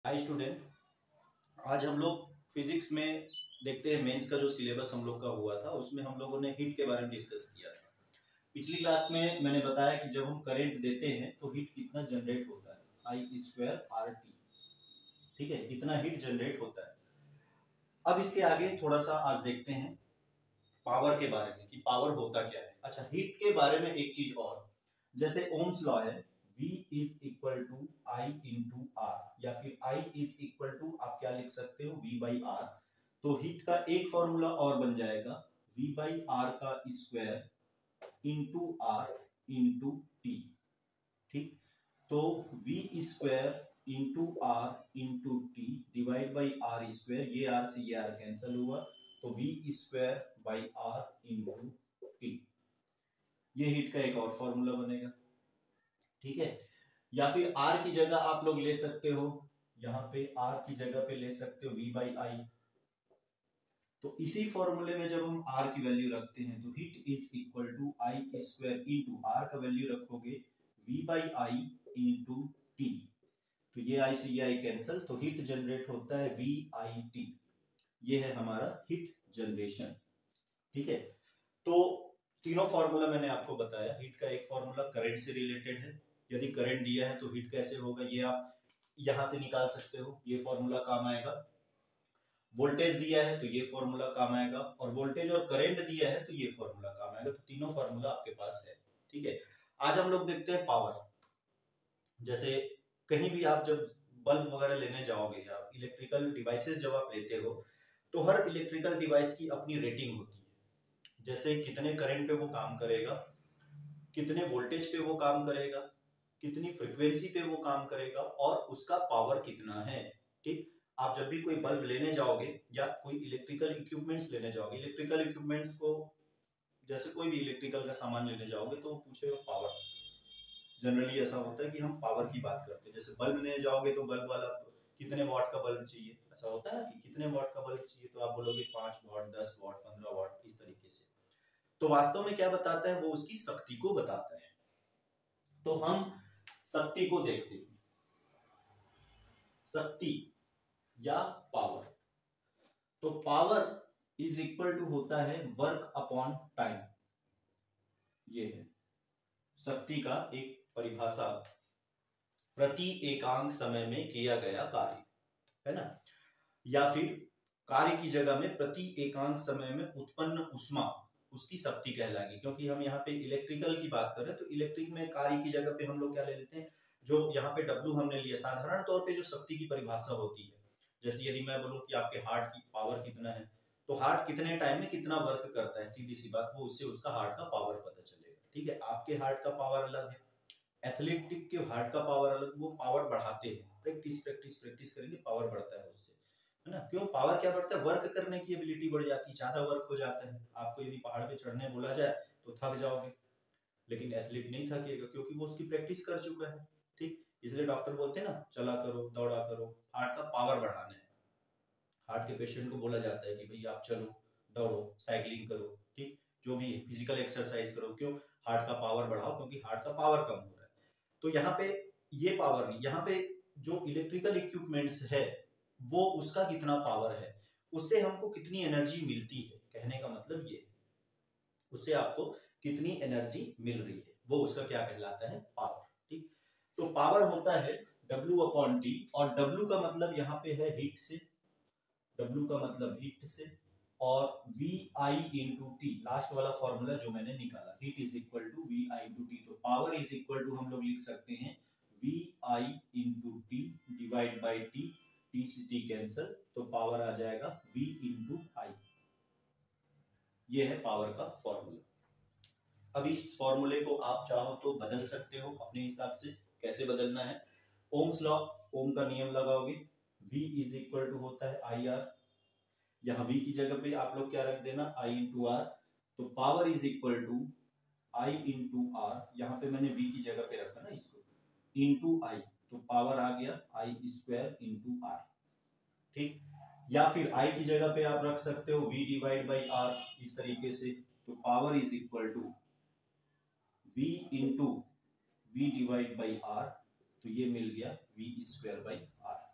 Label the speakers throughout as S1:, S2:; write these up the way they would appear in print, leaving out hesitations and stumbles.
S1: Hi student, आज हम लोग फिजिक्स में देखते हैं मेंस का जो सिलेबस हम लोग का हुआ था उसमें हम लोगों ने हीट के बारे में डिस्कस किया था। पिछली क्लास में मैंने बताया कि जब हम करंट देते हैं तो हीट कितना जनरेट होता है, आई स्क्वायर आर टी। ठीक है, इतना हीट जनरेट होता है। अब इसके आगे थोड़ा सा आज देखते हैं पावर के बारे में कि पावर होता क्या है। अच्छा, हीट के बारे में एक चीज और, जैसे ओम्स लॉ है, V is equal to I into R, या फिर I इज इक्वल टू आप क्या लिख सकते हो V बाई आर। तो हीट का एक फॉर्मूला और बन जाएगा V बाई आर का square into R into T. ठीक, तो V square into R into T divide by R square, ये आर से ये आर कैंसिल हुआ, तो V square by R into T. ये हीट का एक और फॉर्मूला बनेगा। ठीक है, या फिर R की जगह आप लोग ले सकते हो, यहां पे R की जगह पे ले सकते हो V बाई आई। तो इसी फॉर्मूले में जब हम R की वैल्यू रखते हैं तो heat is equal to I square into R का वैल्यू रखोगे V by I into T. तो ये आई से ये आई कैंसिल, तो हीट जनरेट होता है V आई टी। ये है हमारा हीट जनरेशन। ठीक है, तो तीनों फॉर्मूला मैंने आपको बताया। हीट का एक फॉर्मूला करंट से रिलेटेड है, यदि करंट दिया है तो हीट कैसे होगा ये आप यहां से निकाल सकते हो, ये फॉर्मूला काम आएगा। वोल्टेज दिया है तो ये फॉर्मूला काम आएगा, और वोल्टेज और करंट दिया है तो ये फॉर्मूला काम आएगा। तो तीनों फॉर्मूला आपके पास है। ठीक है, आज हम लोग देखते हैं पावर। जैसे कहीं भी आप जब बल्ब वगैरह लेने जाओगे या इलेक्ट्रिकल डिवाइसेस जब आप लेते हो, तो हर इलेक्ट्रिकल डिवाइस की अपनी रेटिंग होती है। जैसे कितने करंट पे वो काम करेगा, कितने वोल्टेज पे वो काम करेगा, कितनी फ्रीक्वेंसी पे वो काम करेगा, और उसका पावर कितना है। ठीक, आप जब भी कोई बल्ब लेने जाओगे या कोई इलेक्ट्रिकल इक्विपमेंट्स लेने जाओगे, इलेक्ट्रिकल इक्विपमेंट्स को जैसे कोई भी इलेक्ट्रिकल का सामान लेने जाओगे तो वो पूछेगा पावर। जनरली ऐसा होता है कि हम पावर की बात करते हैं। जैसे बल्ब लेने जाओगे तो बल्ब वाला कितने वॉट का बल्ब चाहिए, ऐसा होता है ना कि कितने वॉट का बल्ब चाहिए, तो आप बोलोगे 5 वॉट, 10 वॉट, 15 वॉट, इस तरीके से। तो वास्तव में क्या बताता है, वो उसकी शक्ति को बताता है। तो हम शक्ति को देखते हैं, शक्ति या पावर। तो पावर इज इक्वल टू होता है वर्क अपॉन टाइम। ये है शक्ति का एक परिभाषा, प्रति एकांक समय में किया गया कार्य, है ना। या फिर कार्य की जगह में प्रति एकांक समय में उत्पन्न उष्मा उसकी शक्ति कहलाएगी। क्योंकि हम यहाँ पे इलेक्ट्रिकल की बात कर रहे हैं तो इलेक्ट्रिक में कार्य की जगह पे हम लोग क्या ले लेते हैं, जो यहाँ पे W हमने लिया। साधारण तौर पे जो शक्ति की परिभाषा होती है, जैसे यदि मैं बोलूं कि आपके हार्ट की पावर कितना है, तो हार्ट कितने टाइम में कितना वर्क करता है, सीधी सी बात, वो उससे उसका हार्ट का पावर पता चलेगा। ठीक है, आपके हार्ट का पावर अलग है, एथलेटिक के हार्ट का पावर अलग, वो पावर बढ़ाते हैं। प्रैक्टिस प्रैक्टिस प्रैक्टिस करेंगे, पावर बढ़ता है उससे, है ना। क्यों पावर क्या बढ़ता है, वर्क करने की एबिलिटी बढ़ जाती है, ज्यादा वर्क हो जाता है। आपको यदि पहाड़ पे चढ़ने बोला जाए तो थक जाओगे, लेकिन एथलीट नहीं थकेगा क्योंकि वो उसकी प्रैक्टिस कर चुका है। ठीक, इसलिए डॉक्टर बोलते हैं ना, चला करो, दौड़ा करो, हार्ट का पावर बढ़ाना है। हार्ट के पेशेंट को बोला जाता है कि भाई आप चलो, दौड़ो, साइकिलिंग करो, ठीक, जो भी फिजिकल एक्सरसाइज करो। क्यों, हार्ट का पावर बढ़ाओ, क्योंकि हार्ट का पावर कम हो रहा है। तो यहाँ पे ये पावर नहीं, यहाँ पे जो इलेक्ट्रिकल इक्विपमेंट्स है वो उसका कितना पावर है, उससे हमको कितनी एनर्जी मिलती है, कहने का मतलब ये, उससे आपको कितनी एनर्जी मिल रही है, वो उसका क्या कहलाता है, पावर। ठीक, तो पावर होता है W अपॉन टी, और W का मतलब यहाँ पे है हीट से, W का मतलब हीट से, और V I into T, last वाला फॉर्मूला जो मैंने निकाला, heat is equal to V I into T. तो पावर इज इक्वल टू हम लोग लिख सकते हैं V I into T divide by T, T से टी कैंसल, तो पावर आ जाएगा V इंटू आई। ये है पावर का फॉर्मूला। अब इस फॉर्मूले को आप चाहो तो बदल सकते हो अपने हिसाब से। कैसे बदलना है, ओम्स लॉ, ओम का नियम लगाओगे, V इज इक्वल टू होता है आई आर, यहाँ V की जगह पे आप लोग क्या रख देना, I इंटू आर। तो power is equal to I into R, यहाँ पे मैंने V की जगह पे रखा ना इसको, इंटू आई, तो पावर आ गया I स्क्वायर इंटू आर। ठीक, या फिर I की जगह पे आप रख सकते हो V डिवाइड बाई आर, इस तरीके से। तो power is equal to V into V divide by R, तो ये मिल गया V स्क्वायर बाई आर।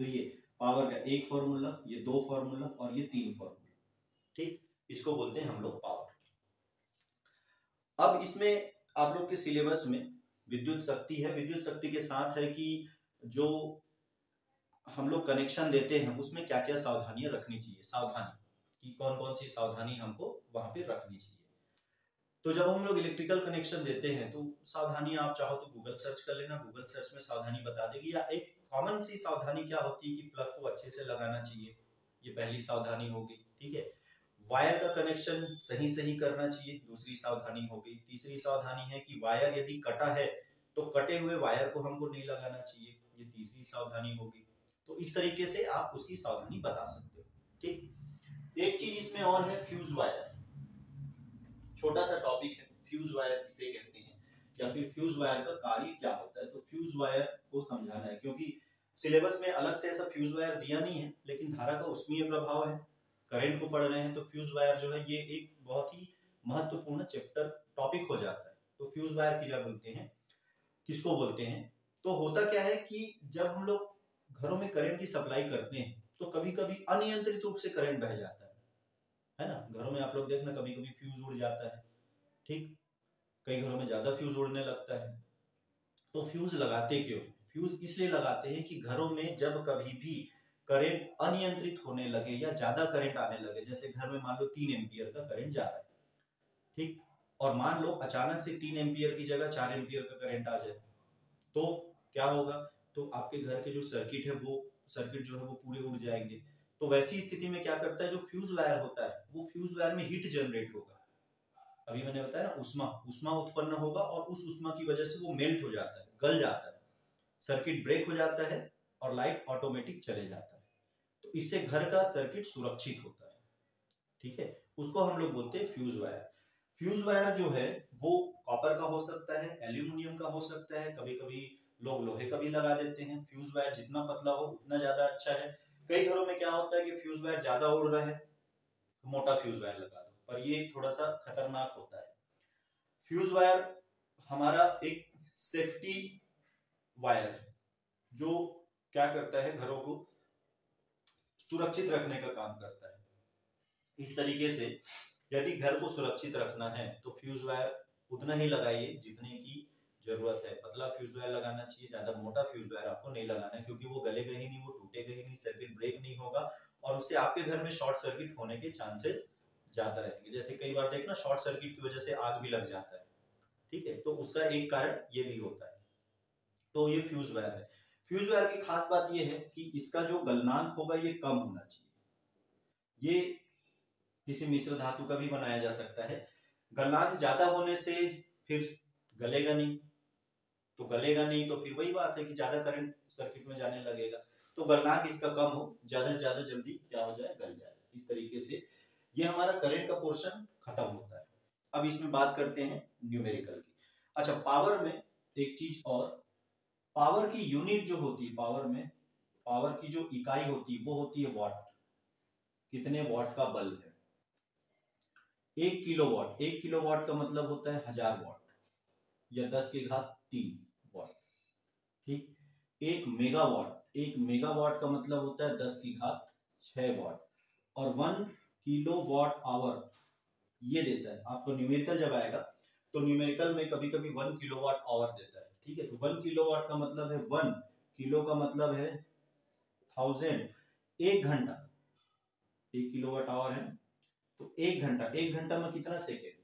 S1: तो ये पावर का एक फॉर्मूला, ये दो फॉर्मूला और ये तीन फॉर्मूला, ठीक, इसको बोलते हैं हम लोग पावर। अब इसमें आप लोग के सिलेबस में विद्युत शक्ति है, विद्युत शक्ति के साथ है कि जो हम लोग कनेक्शन देते हैं उसमें क्या क्या सावधानियां रखनी चाहिए, सावधानी कि कौन कौन सी सावधानी हमको वहां पे रखनी चाहिए। तो जब हम लोग इलेक्ट्रिकल कनेक्शन देते हैं तो सावधानी आप चाहो तो गूगल सर्च कर लेना, गूगल सर्च में सावधानी बता देगी। या एक कॉमन सी सावधानी क्या होती है कि प्लग को अच्छे से लगाना चाहिए, ये पहली सावधानी होगी, ठीक है। वायर का कनेक्शन सही सही करना चाहिए, दूसरी सावधानी होगी। तीसरी सावधानी है कि वायर यदि कटा है तो कटे हुए वायर को हमको नहीं लगाना चाहिए, ये तीसरी सावधानी होगी। तो इस तरीके से आप उसकी सावधानी बता सकते हो, ठीक। एक चीज इसमें और है फ्यूज वायर, छोटा सा टॉपिक है, फ्यूज वायर किसे कहते हैं या फिर फ्यूज वायर का कार्य क्या होता है। तो फ्यूज वायर को समझाना है, क्योंकि सिलेबस में अलग से ऐसा फ्यूज वायर दिया नहीं है, लेकिन धारा का उष्मीय प्रभाव है, करंट को पढ़ रहे हैं तो फ्यूज वायर जो है ये एक बहुत ही महत्वपूर्ण चैप्टर टॉपिक हो जाता है। तो फ्यूज वायर की क्या बोलते हैं, किसको बोलते हैं, तो होता क्या है कि जब हम लोग घरों में करंट की सप्लाई करते हैं तो कभी कभी अनियंत्रित रूप से करंट बह जाता है ना। घरों में आप लोग देखना कभी कभी फ्यूज उड़ जाता है, ठीक, कई घरों में ज्यादा फ्यूज उड़ने लगता है। तो फ्यूज लगाते क्यों, फ्यूज इसलिए लगाते हैं कि घरों में जब कभी भी करंट अनियंत्रित होने लगे या ज्यादा करंट आने लगे, जैसे घर में मान लो 3 एम्पियर का करंट जा रहा है, ठीक, और मान लो अचानक से 3 एम्पियर की जगह 4 एम्पियर का करंट आ जाए, तो क्या होगा, तो आपके घर के जो सर्किट है वो सर्किट जो है वो पूरे उड़ जाएंगे। तो वैसी स्थिति में क्या करता है, जो फ्यूज वायर होता है वो फ्यूज वायर में हीट जनरेट होगा, अभी मैंने बताया ना उष्मा, उष्मा उत्पन्न होगा और उस उष्मा की वजह से वो मेल्ट हो जाता है, गल जाता है, सर्किट ब्रेक हो जाता है और लाइट ऑटोमेटिक चले जाता है। तो इससे घर का सर्किट सुरक्षित होता है, ठीक है, उसको हम लोग बोलते हैं फ्यूज वायर। फ्यूज वायर जो है वो कॉपर का हो सकता है, एल्यूमिनियम का हो सकता है, कभी कभी लोग लोहे का भी लगा देते हैं। फ्यूज वायर जितना पतला हो उतना ज्यादा अच्छा है। कई घरों में क्या होता है कि फ्यूज वायर ज्यादा उड़ रहा है, मोटा फ्यूज वायर लगा दो, पर ये थोड़ा सा खतरनाक होता है। फ्यूज वायर हमारा एक सेफ्टी वायर है जो क्या करता है, घरों को सुरक्षित रखने का काम करता है। इस तरीके से यदि घर को सुरक्षित रखना है तो फ्यूज वायर उतना ही लगाइए जितने की जरूरत है। पतला फ्यूज वायर लगाना चाहिए, ज्यादा मोटा फ्यूज वायर आपको नहीं लगाना है, क्योंकि वो गलेगा ही नहीं, वो टूटेगा ही नहीं, सर्किट ब्रेक नहीं होगा और उससे आपके घर में शॉर्ट सर्किट होने के चांसेस ज्यादा रहेंगे। जैसे कई बार देखना शॉर्ट सर्किट की वजह से आग भी लग जाता है, ठीक है, तो उसका एक कारण ये भी होता है। तो ये फ्यूज वायर है। फ्यूज वायर की खास बात ये है कि इसका जो गलनांक होगा ये कम होना चाहिए। ये किसी मिश्र धातु का भी बनाया जा सकता है। गलनांक ज्यादा होने से फिर गलेगा नहीं, तो गलेगा नहीं तो फिर वही बात है कि ज्यादा करंट सर्किट में जाने लगेगा। तो गलनांक इसका कम हो, ज्यादा से ज्यादा जल्दी क्या हो जाए, गल जाए। इस तरीके से ये हमारा करंट का पोर्शन खत्म होता है। अब इसमें बात करते हैं न्यूमेरिकल की। अच्छा, पावर में एक चीज और, पावर की यूनिट जो होती है, पावर में पावर की जो इकाई होती है वो होती है वाट। कितने वाट का बल्ब है, 1 किलोवाट। 1 किलोवाट का मतलब होता है 1000 वाट या 10 की घात 3 वाट, ठीक। 1 मेगावाट, 1 मेगावाट का मतलब होता है 10 की घात 6 वाट। और 1 किलोवाट आवर ये देता है आपको। न्यूमेरिकल जब आएगा तो न्यूमेरिकल में कभी कभी 1 किलोवाट आवर देता है, ठीक है। तो 1 किलोवाट का मतलब है 1 किलो का मतलब है 1000, 1 घंटा, 1 किलोवाट आवर है तो 1 घंटा, 1 घंटा में कितना सेकेंड,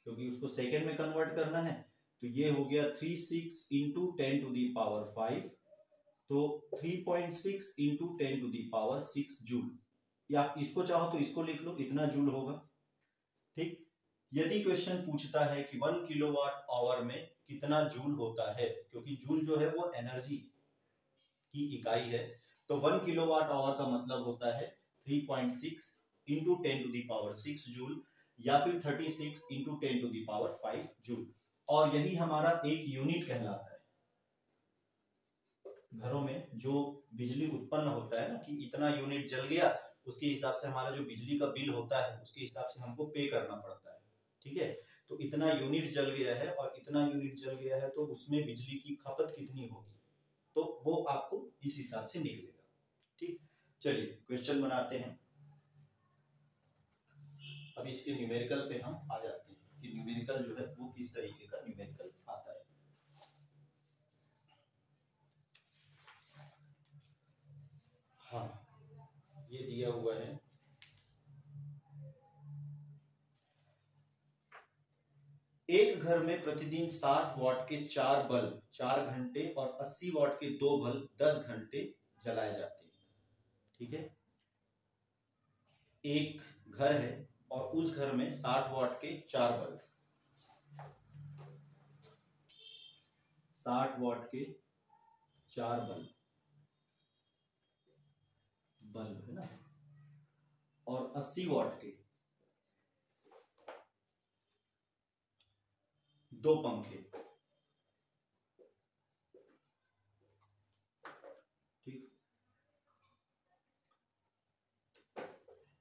S1: क्योंकि उसको सेकेंड में कन्वर्ट करना है। तो ये हो गया 36 इंटू 10⁵, तो 3.6 इंटू 10⁶ जूल। या इसको चाहो तो इसको लिख लो, इतना जूल होगा, ठीक। यदि क्वेश्चन पूछता है कि 1 किलोवाट आवर में कितना जूल होता है, क्योंकि जूल जो है वो एनर्जी की इकाई है, तो 1 किलोवाट आवर का मतलब होता है 3.6 इंटू 10⁶ जूल या फिर 36 इंटू 10⁵ जूल। और यही हमारा एक यूनिट कहलाता है। घरों में जो बिजली उत्पन्न होता है ना कि इतना यूनिट जल गया, उसके हिसाब से हमारा जो बिजली का बिल होता है उसके हिसाब से हमको पे करना पड़ता है, ठीक है। तो इतना यूनिट जल गया है और इतना यूनिट जल गया है तो उसमें बिजली की खपत कितनी होगी, तो वो आपको इस हिसाब से निकलेगा। ठीक, चलिए क्वेश्चन बनाते हैं। अब इसके न्यूमेरिकल पे हम आ जाते हैं कि न्यूमेरिकल जो है वो किस तरीके का न्यूमेरिकल आता है। हाँ, ये दिया हुआ है, एक घर में प्रतिदिन 60 वाट के 4 बल्ब 4 घंटे और 80 वाट के 2 बल्ब 10 घंटे जलाए जाते हैं। ठीक है, एक घर है और उस घर में 60 वाट के 4 बल्ब, 60 वाट के 4 बल्ब बल्ब है ना, और 80 वाट के 2 पंखे। ठीक,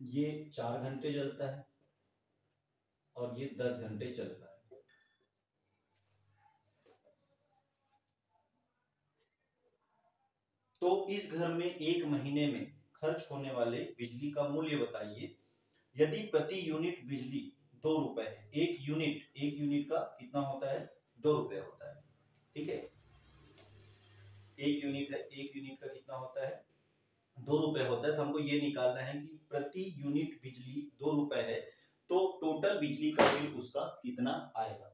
S1: ये 4 घंटे जलता है और ये 10 घंटे चलता है। तो इस घर में एक महीने में खर्च होने वाले बिजली का मूल्य बताइए। यदि प्रति यूनिट बिजली 2 रुपए है, एक यूनिट का कितना होता है, 2 रुपए होता है। ठीक है, एक यूनिट है, एक यूनिट का कितना होता है, 2 रुपए होता है। तो हमको ये निकालना है कि प्रति यूनिट बिजली 2 रुपए है तो टोटल बिजली का बिल उसका कितना आएगा।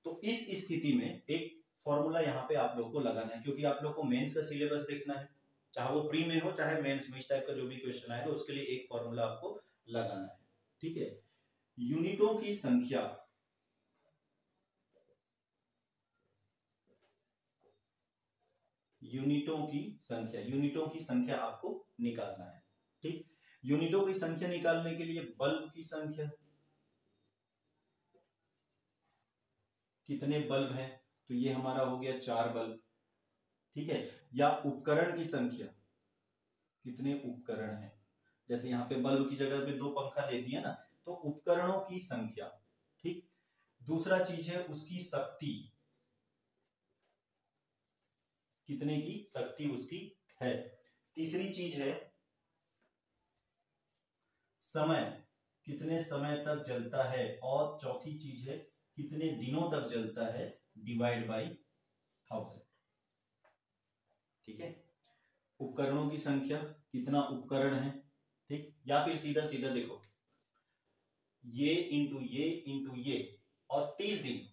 S1: तो इस स्थिति में एक फॉर्मूला यहाँ पे आप लोग को लगाना है, क्योंकि आप लोग को मेंस का सिलेबस देखना है, चाहे वो प्री में हो चाहे मेंस में, इस टाइप का जो भी क्वेश्चन आएगा उसके लिए एक फॉर्मूला आपको लगाना है। ठीक है, यूनिटों की संख्या, यूनिटों की संख्या आपको निकालना है। ठीक, यूनिटों की संख्या निकालने के लिए बल्ब की संख्या, कितने बल्ब हैं, तो ये हमारा हो गया 4 बल्ब। ठीक है, या उपकरण की संख्या, कितने उपकरण हैं, जैसे यहाँ पे बल्ब की जगह पे 2 पंखा दे दिया ना, तो उपकरणों की संख्या। ठीक, दूसरा चीज है उसकी शक्ति, कितने की शक्ति उसकी है। तीसरी चीज है समय, कितने समय तक जलता है, और चौथी चीज है कितने दिनों तक जलता है, डिवाइड बाई 1000। ठीक है, उपकरणों की संख्या, कितना उपकरण है। ठीक, या फिर सीधा सीधा देखो, ये इंटू ये और 30 दिन,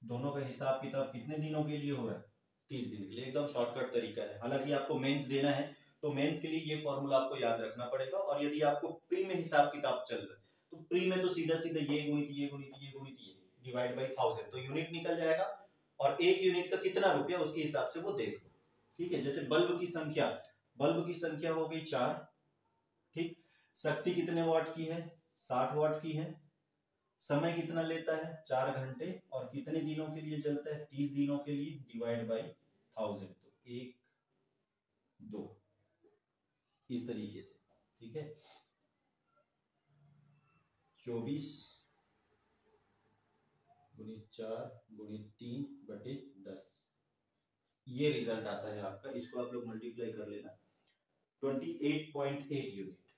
S1: दोनों का हिसाब किताब कितने दिनों के लिए हो रहा है, 30 दिन के लिए। एकदम शॉर्टकट तरीका है। हालांकि आपको मेंस देना है तो मेंस के लिए ये फॉर्मूला आपको याद रखना पड़ेगा, और यदि आपको प्री में हिसाब किताब चल रहा है तो प्री में तो सीधा सीधा ये गुणित ये गुणित ये गुणित ये डिवाइड बाई 1000, तो यूनिट निकल जाएगा, और एक यूनिट का कितना रुपया उसके हिसाब से वो देख लो। ठीक है, जैसे बल्ब की संख्या हो गई 4। ठीक, शक्ति कितने वाट की है, 60 वाट की है। समय कितना लेता है, 4 घंटे, और कितने दिनों के लिए जलता है, 30 दिनों के लिए, डिवाइड बाई 1000, तो 1 2 इस तरीके से। ठीक है, 24 गुणित 4 गुणित 3 बटे 10, ये रिजल्ट आता है आपका। इसको आप लोग मल्टीप्लाई कर लेना, 28.8 यूनिट,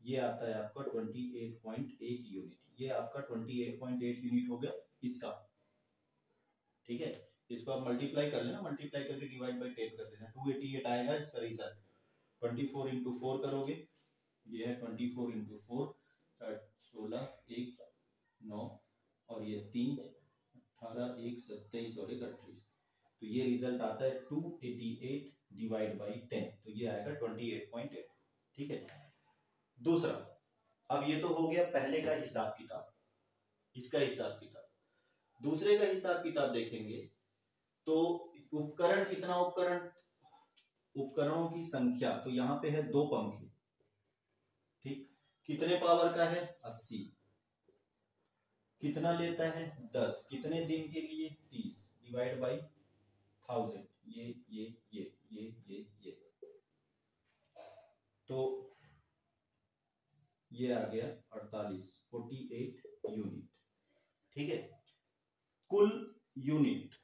S1: ये आता है आपका 28.8 यूनिट, ये आपका 28.8 यूनिट हो गया इसका। ठीक है, इसको आप मल्टीप्लाई कर लेना, मल्टीप्लाई करके डिवाइड बाई 10 कर लेना, 288 आएगा इसका रिजल्ट। 24 इंटू 4 करोगे, ये है 24 इंटू 4, 16 1 9 और ये 3 18 1 27 और 1 28, तो ये रिजल्ट आता है 288 डिवाइड बाई 10, तो ये आएगा 28.8। ठीक है, दूसरा, अब ये तो हो गया पहले का हिसाब किताब, इसका हिसाब किताब। दूसरे का हिसाब किताब देखेंगे तो उपकरण, कितना उपकरण, उपकरणों की संख्या, तो यहां पे है 2 पंखे। ठीक, कितने पावर का है, 80, कितना लेता है 10, कितने दिन के लिए 30, डिवाइड बाई 1000, ये तो ये आ गया 48 यूनिट। ठीक है, कुल यूनिट,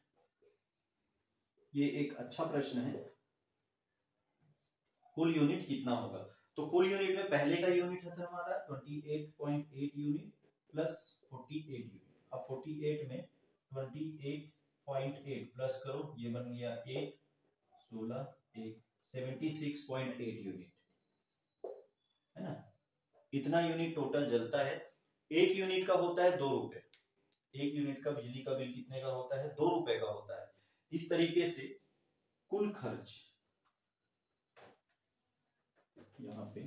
S1: ये एक अच्छा प्रश्न है, कुल यूनिट कितना होगा। तो कुल यूनिट में पहले का यूनिट था हमारा 28.8 यूनिट प्लस 48 यूनिट। अब 48 में 28.8 प्लस करो, ये बन गया 8 16 1 76.8 यूनिट, है ना। इतना यूनिट टोटल जलता है। एक यूनिट का होता है 2 रुपए। एक यूनिट का बिजली का बिल कितने का होता है, 2 रुपए का होता है। इस तरीके से कुल खर्च, यहाँ पे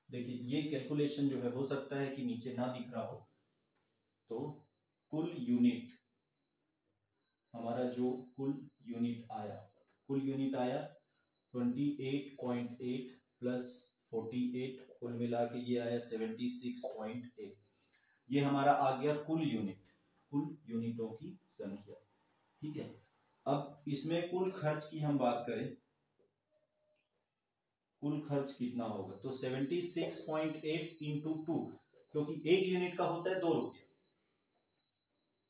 S1: देखिए ये कैलकुलेशन जो है हो सकता है कि नीचे ना दिख रहा हो, तो कुल यूनिट हमारा जो कुल यूनिट आया 28.8 प्लस 48, कुल मिला के ये आया 76.8। ये हमारा आ गया कुल यूनिटों की संख्या, ठीक है। अब इसमें कुल खर्च की हम बात करें, कुल खर्च कितना होगा, तो 76.8 इंटू 2, क्योंकि एक यूनिट का होता है 2 रुपये,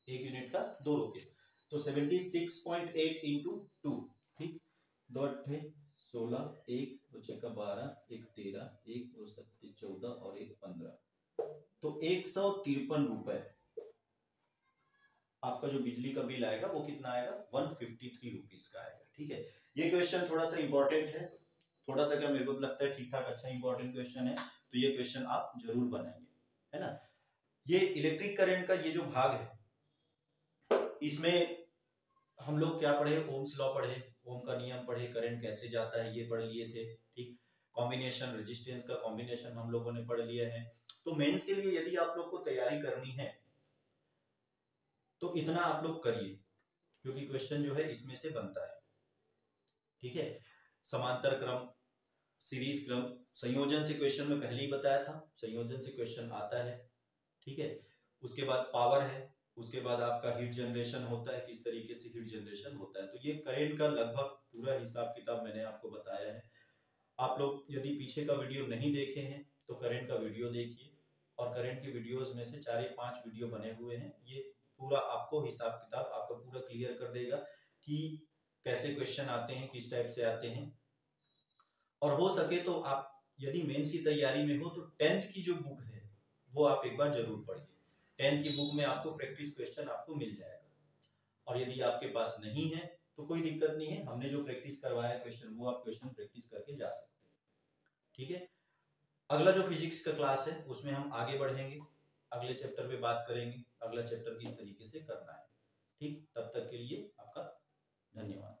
S1: एक यूनिट का 2 रुपये, तो 76.8 इंटू 2, ठीक। 2 अट्ठे 16, 1 2 छक्का 12, 1 13, 1 2 7 14 और 1 15, तो 153 रुपए आपका जो बिजली का बिल आएगा वो कितना आएगा, 153 रुपीज का आएगा, ठीक है। ये क्वेश्चन थोड़ा सा इंपॉर्टेंट है, थोड़ा सा क्या मेरे को लगता है ठीक ठाक अच्छा इंपॉर्टेंट क्वेश्चन है, तो ये क्वेश्चन आप जरूर बनाएंगे, है ना। ये इलेक्ट्रिक करंट का ये जो भाग है, इसमें हम लोग क्या पढ़े, ओम्स लॉ पढ़े, ओम का नियम पढ़े, करंट कैसे जाता है ये पढ़ लिए थे, ठीक। कॉम्बिनेशन रेजिस्टेंस का कॉम्बिनेशन हम लोगों ने पढ़ लिया है। तो मेंस के लिए यदि आप लोग को तैयारी करनी है तो इतना आप लोग करिए, क्योंकि क्वेश्चन जो है इसमें से बनता है, ठीक है। समांतर क्रम, सीरीज क्रम, संयोजन से क्वेश्चन में पहले ही बताया था, संयोजन से क्वेश्चन आता है, ठीक है। उसके बाद पावर है, उसके बाद आपका हीट जनरेशन होता है, किस तरीके से हीट जनरेशन होता है। तो ये करंट का लगभग पूरा हिसाब किताब मैंने आपको बताया है। आप लोग यदि पीछे का वीडियो नहीं देखे हैं तो करंट का वीडियो देखिए, और करंट की वीडियोस में से 4 या 5 वीडियो बने हुए हैं, ये पूरा आपको हिसाब किताब आपका पूरा क्लियर कर देगा कि कैसे क्वेश्चन आते हैं, किस टाइप से आते हैं। और हो सके तो आप यदि मेंस की तैयारी में हो तो 10th की जो बुक है वो आप एक बार जरूर पढ़िए। 10th की बुक में आपको प्रैक्टिस क्वेश्चन आपको मिल जाएगा, और यदि आपके पास नहीं है तो कोई दिक्कत नहीं है, हमने जो प्रैक्टिस करवाया क्वेश्चन वो आप क्वेश्चन प्रैक्टिस करके जा सकते हैं, ठीक है। अगला जो फिजिक्स का क्लास है उसमें हम आगे बढ़ेंगे, अगले चैप्टर पे बात करेंगे, अगला चैप्टर किस तरीके से करना है, ठीक। तब तक के लिए आपका धन्यवाद।